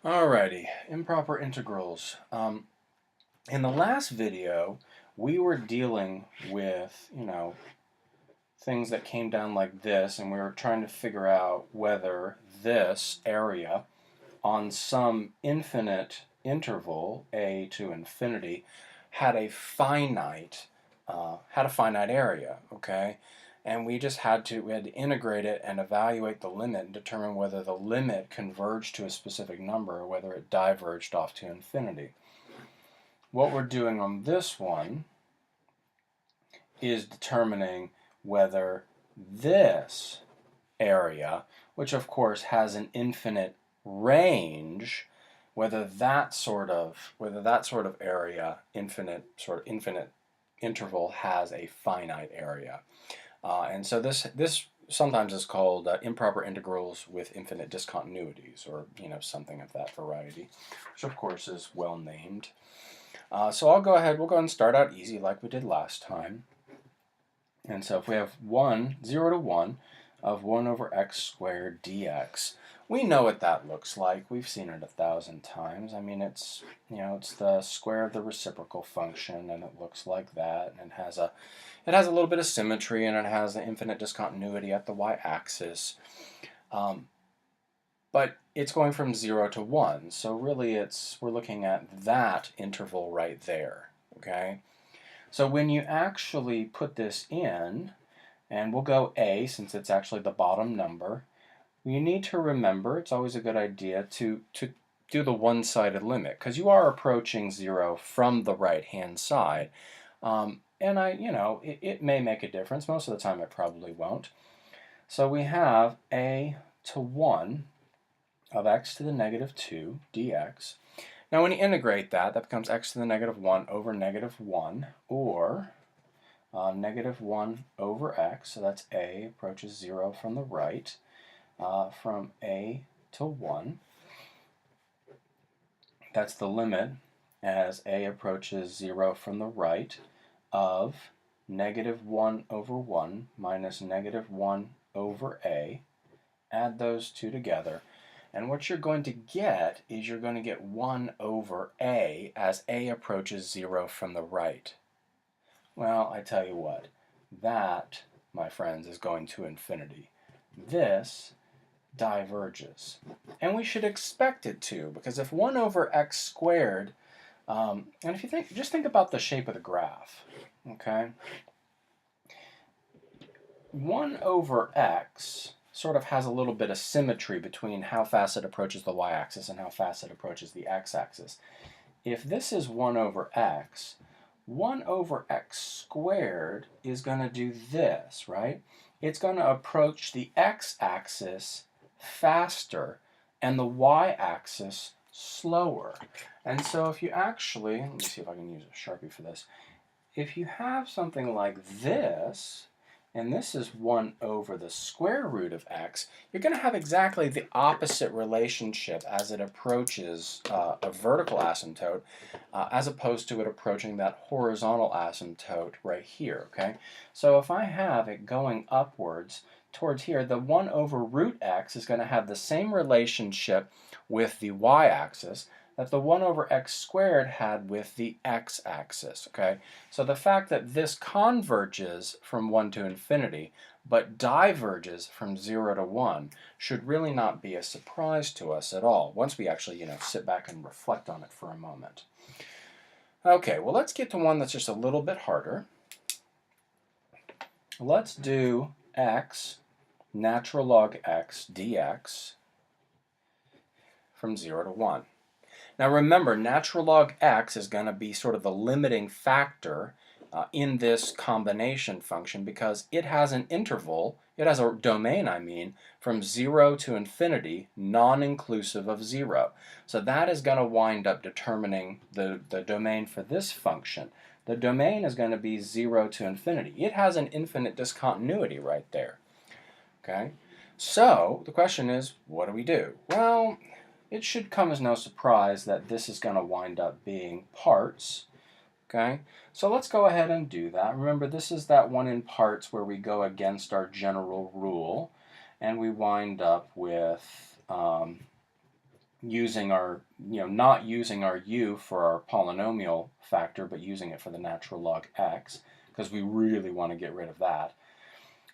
Alrighty, improper integrals. In the last video, we were dealing with, things that came down like this, and we were trying to figure out whether this area on some infinite interval, a to infinity, had a finite, area, okay? And we had to integrate it and evaluate the limit and determine whether the limit converged to a specific number or whether it diverged off to infinity. What we're doing on this one is determining whether this area, which of course has an infinite range, whether that sort of area, infinite interval, has a finite area. And so this sometimes is called improper integrals with infinite discontinuities, or something of that variety, which of course is well named. So we'll go ahead and start out easy like we did last time. And so if we have 0 to 1 of 1 over x squared dx, we know what that looks like. We've seen it 1,000 times. I mean, it's the square of the reciprocal function, and it looks like that, and it has a little bit of symmetry, and it has an infinite discontinuity at the y-axis. But it's going from 0 to 1, so really we're looking at that interval right there, okay? So when you actually put this in, and we'll go a since it's actually the bottom number, you need to remember, it's always a good idea to do the one-sided limit, because you are approaching 0 from the right-hand side. And it may make a difference. Most of the time it probably won't. So we have a to 1 of x to the negative 2 dx. Now when you integrate that becomes x to the negative 1 over negative 1, or negative 1 over x, so that's a approaches 0 from the right, from a to 1. That's the limit as a approaches 0 from the right of negative 1 over 1 minus negative 1 over a. Add those two together. And what you're going to get is you're going to get 1 over a as a approaches 0 from the right. Well, I tell you what, that, my friends, is going to infinity. This diverges. And we should expect it to, because if 1 over x squared, and if you just think about the shape of the graph, okay? 1 over x sort of has a little bit of symmetry between how fast it approaches the y-axis and how fast it approaches the x-axis. If this is 1 over x, 1 over x squared is going to do this, right? It's going to approach the x-axis faster and the y-axis slower. And so if you actually, let me see if I can use a Sharpie for this. If you have something like this, and this is 1 over the square root of x, you're going to have exactly the opposite relationship as it approaches a vertical asymptote, as opposed to it approaching that horizontal asymptote right here, okay? So if I have it going upwards towards here, the 1 over root x is going to have the same relationship with the y-axis that the 1 over x squared had with the x-axis, okay? So the fact that this converges from 1 to infinity but diverges from 0 to 1 should really not be a surprise to us at all once we actually, sit back and reflect on it for a moment. Okay, well, let's get to one that's just a little bit harder. Let's do x natural log x dx from 0 to 1. Now remember, natural log x is going to be sort of the limiting factor in this combination function, because it has an interval, it has a domain, from 0 to infinity, non-inclusive of 0. So that is going to wind up determining the domain for this function. The domain is going to be 0 to infinity. It has an infinite discontinuity right there. Okay? So the question is, what do we do? Well, it should come as no surprise that this is going to wind up being parts. Okay, so let's go ahead and do that. Remember, this is that one in parts where we go against our general rule, and we wind up with using our, not using our u for our polynomial factor, but using it for the natural log x, because we really want to get rid of that.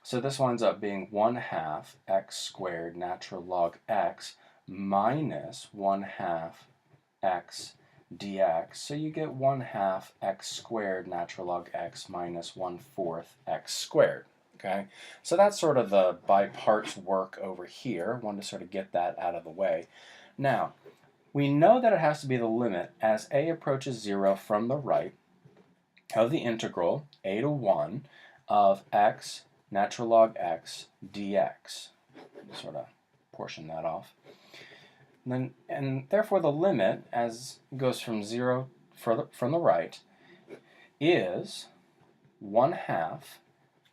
So this winds up being 1/2 x squared natural log x minus 1/2 x dx. So you get 1/2 x squared natural log x minus 1/4 x squared. Okay, so that's sort of the by parts work over here. I wanted to sort of get that out of the way. Now, we know that it has to be the limit as a approaches 0 from the right of the integral a to 1 of x natural log x dx. Sort of portion that off. And therefore the limit, as it goes from 0 from the right, is 1/2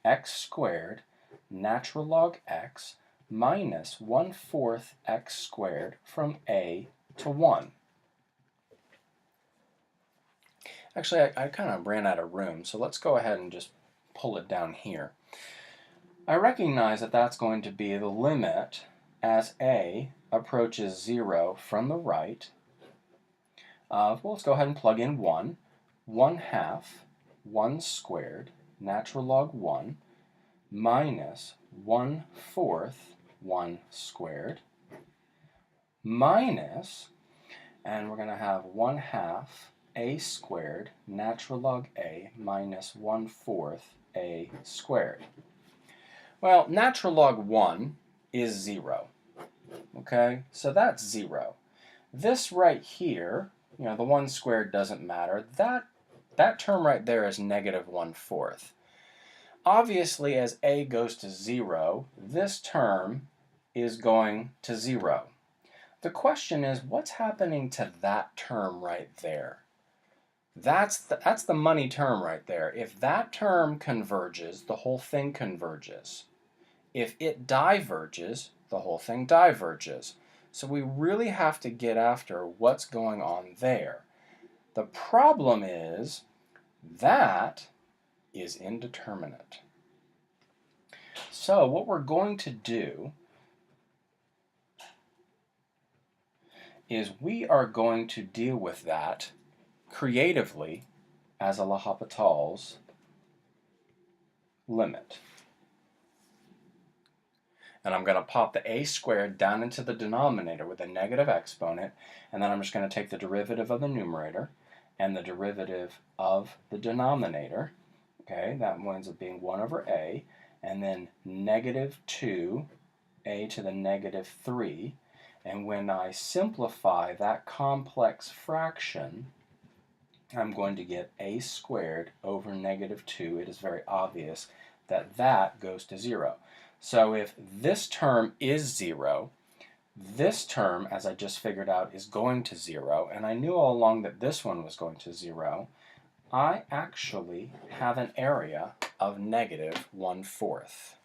x squared natural log x minus 1/4 x squared from a to 1. Actually, I kind of ran out of room, so let's go ahead and just pull it down here. I recognize that that's going to be the limit as a approaches 0 from the right of, well, let's go ahead and plug in 1, 1/2 1 squared natural log 1 minus 1/4 1 squared minus, and we're going to have 1/2 a squared natural log a minus 1/4 a squared. Well, natural log 1 is 0. Okay, so that's 0. This right here, the 1 squared doesn't matter. That term right there is negative 1/4. Obviously, as a goes to 0, this term is going to 0. The question is, what's happening to that term right there? That's the money term right there. If that term converges, the whole thing converges. If it diverges, the whole thing diverges. So we really have to get after what's going on there. The problem is that is indeterminate. So what we're going to do is we are going to deal with that creatively as a L'Hopital's limit. And I'm going to pop the a squared down into the denominator with a negative exponent, and then I'm just going to take the derivative of the numerator and the derivative of the denominator. Okay, that winds up being 1 over a, and then negative 2 a to the negative 3. And when I simplify that complex fraction, I'm going to get a squared over negative 2. It is very obvious that that goes to 0. So if this term is 0, this term, as I just figured out, is going to 0, and I knew all along that this one was going to 0, I actually have an area of negative 1/4.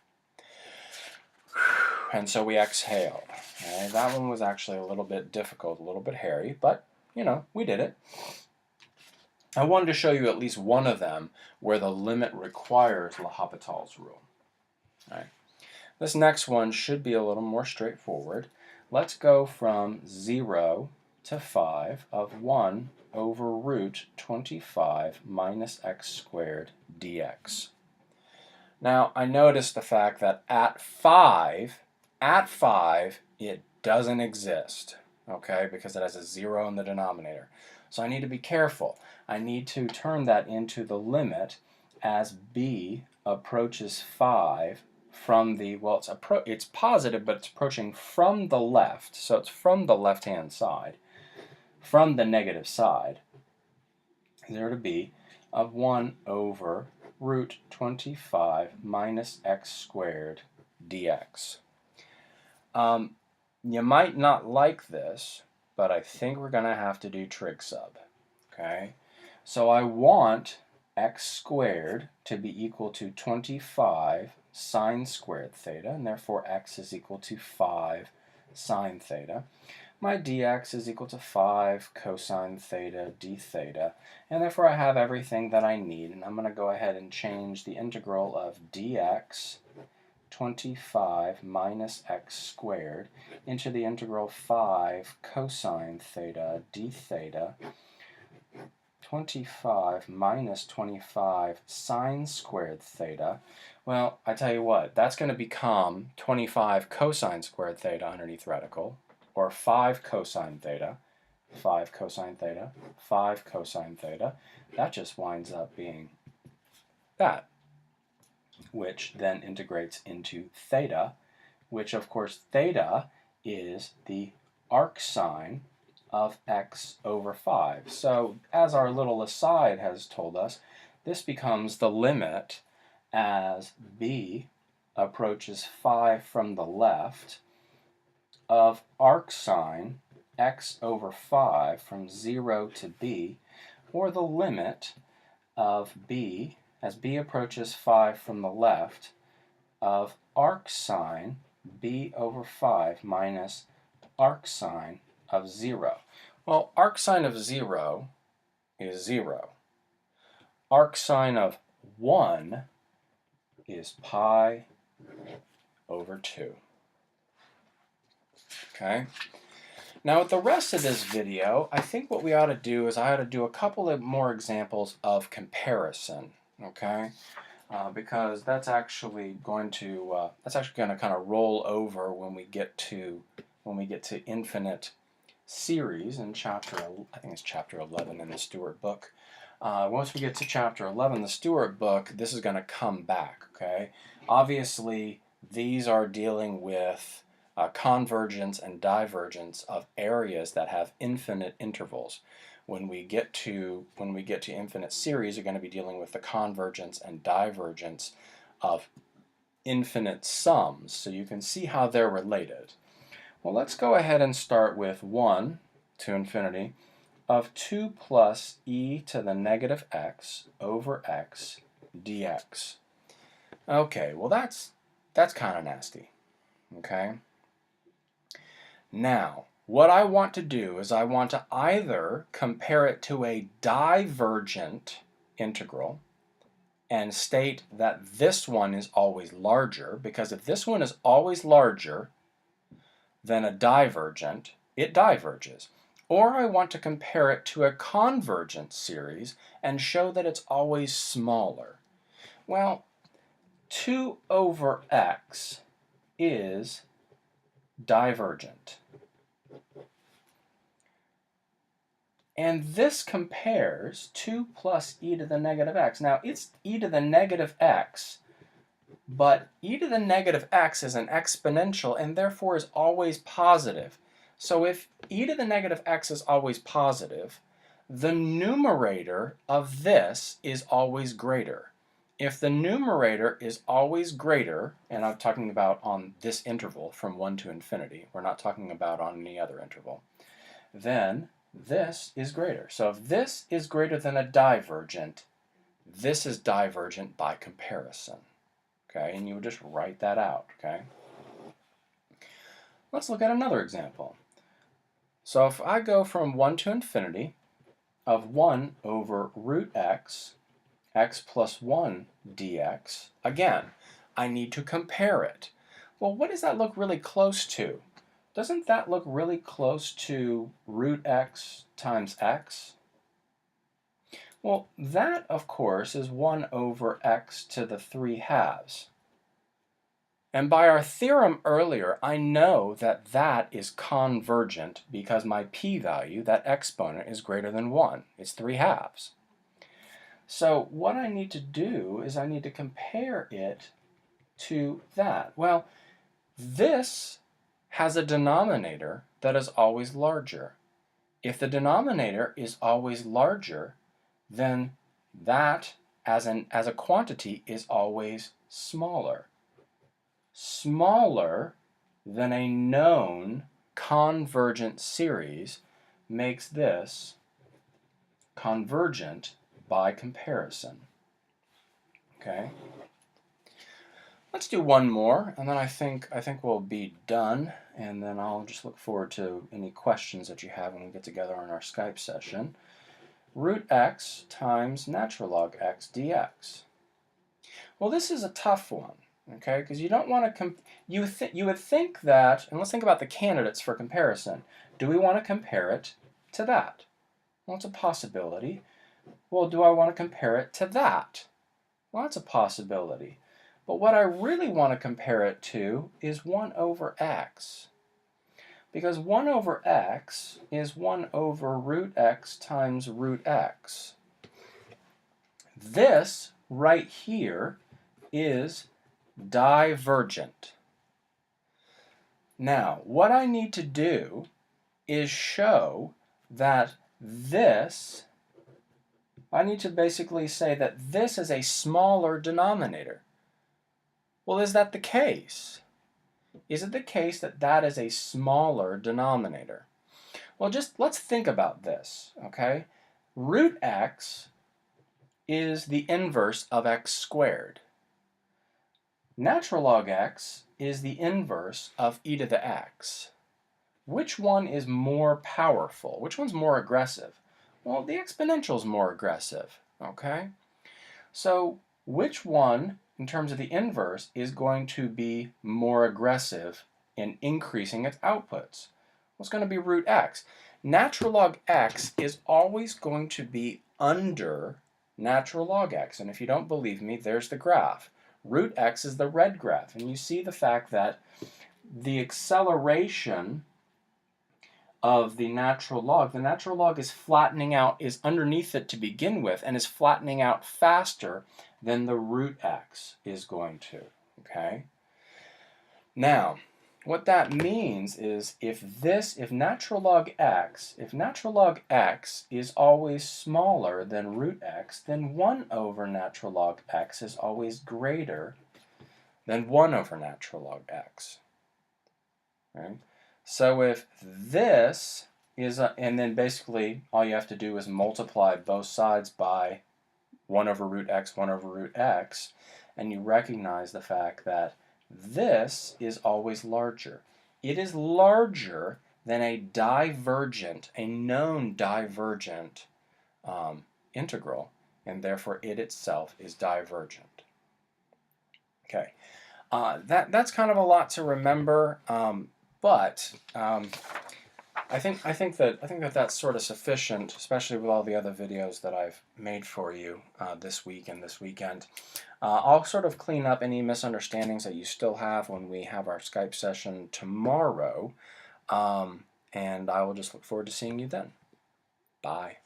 And so we exhale. Okay? That one was actually a little bit difficult, a little bit hairy, but, we did it. I wanted to show you at least one of them where the limit requires L'Hopital's rule. All right. This next one should be a little more straightforward. Let's go from 0 to 5 of 1 over root 25 minus x squared dx. Now, I noticed the fact that at 5, it doesn't exist, okay, because it has a 0 in the denominator. So I need to be careful. I need to turn that into the limit as b approaches 5 from the, well, it's positive, but it's approaching from the left, so it's from the left-hand side, from the negative side, 0 to b of 1 over root 25 minus x squared dx. You might not like this, but I think we're going to have to do trig sub. Okay, so I want x squared to be equal to 25 sine squared theta, and therefore x is equal to 5 sine theta. My dx is equal to 5 cosine theta d theta, and therefore I have everything that I need, and I'm going to go ahead and change the integral of dx 25 minus x squared into the integral 5 cosine theta d theta, 25 minus 25 sine squared theta. Well, I tell you what, that's going to become 25 cosine squared theta underneath radical, or 5 cosine theta, 5 cosine theta, 5 cosine theta. That just winds up being that, which then integrates into theta, which of course theta is the arcsine of x over 5. So as our little aside has told us, this becomes the limit as b approaches 5 from the left of arcsine x over 5 from 0 to b, or the limit of b as b approaches 5 from the left of arcsine b over 5 minus arcsine of 0. Well, arcsine of 0 is 0. Arcsine of 1 is pi over 2. Okay? Now with the rest of this video, I think what we ought to do is I ought to do a couple of more examples of comparison. Okay? Because that's actually going to kind of roll over when we get to infinite series in I think it's chapter 11 in the Stewart book. Once we get to chapter 11, the Stewart book, this is going to come back. Okay, obviously these are dealing with convergence and divergence of areas that have infinite intervals. When we get to infinite series, we're going to be dealing with the convergence and divergence of infinite sums. So you can see how they're related. Well, let's go ahead and start with 1 to infinity of 2 plus e to the negative x over x dx. Okay, well that's kind of nasty. Okay? Now, what I want to do is I want to either compare it to a divergent integral and state that this one is always larger, because if this one is always larger than a divergent, it diverges. Or I want to compare it to a convergent series and show that it's always smaller. Well, 2 over x is divergent. And this compares 2 plus e to the negative x. Now, it's e to the negative x, but e to the negative x is an exponential and therefore is always positive. So if e to the negative x is always positive, the numerator of this is always greater. If the numerator is always greater, and I'm talking about on this interval from 1 to infinity, we're not talking about on any other interval, then this is greater. So if this is greater than a divergent, this is divergent by comparison. Okay, and you would just write that out. Okay. Let's look at another example. So if I go from 1 to infinity of 1 over root x, x plus 1 dx, again, I need to compare it. Well, what does that look really close to? Doesn't that look really close to root x times x? Well, that, of course, is 1 over x to the 3 halves. And by our theorem earlier, I know that that is convergent because my p-value, that exponent, is greater than 1. It's 3 halves. So what I need to do is I need to compare it to that. Well, this has a denominator that is always larger. If the denominator is always larger, then that as a quantity is always smaller. Smaller than a known convergent series makes this convergent by comparison. Okay? Let's do one more, and then I think we'll be done, and then I'll just look forward to any questions that you have when we get together on our Skype session. Root x times natural log x dx. Well, this is a tough one, Okay, because you don't want to you would think that, and let's think about the candidates for comparison. Do we want to compare it to that? Well, it's a possibility. Well, do I want to compare it to that? Well, that's a possibility. But what I really want to compare it to is 1 over x. Because 1 over x is 1 over root x times root x. This right here is divergent. Now, what I need to do is show that this, I need to basically say that this is a smaller denominator. Well, is that the case? Is it the case that that is a smaller denominator? Well, just let's think about this, okay? Root x is the inverse of x squared. Natural log x is the inverse of e to the x. Which one is more powerful? Which one's more aggressive? Well, the exponential is more aggressive, okay? So which one, in terms of the inverse, is going to be more aggressive in increasing its outputs? Well, it's going to be root x. Natural log x is always going to be under natural log x. And if you don't believe me, there's the graph. Root x is the red graph. And you see the fact that the acceleration of the natural log is flattening out, is underneath it to begin with, and is flattening out faster than the root x is going to, okay? Now, what that means is if natural log x is always smaller than root x, then 1 over natural log x is always greater than 1 over natural log x, right? So if this is, and then basically all you have to do is multiply both sides by 1 over root x, 1 over root x, and you recognize the fact that this is always larger. It is larger than a known divergent integral, and therefore it itself is divergent. Okay, that's kind of a lot to remember. But I think that that's sort of sufficient, especially with all the other videos that I've made for you this week and this weekend. I'll sort of clean up any misunderstandings that you still have when we have our Skype session tomorrow, and I will just look forward to seeing you then. Bye.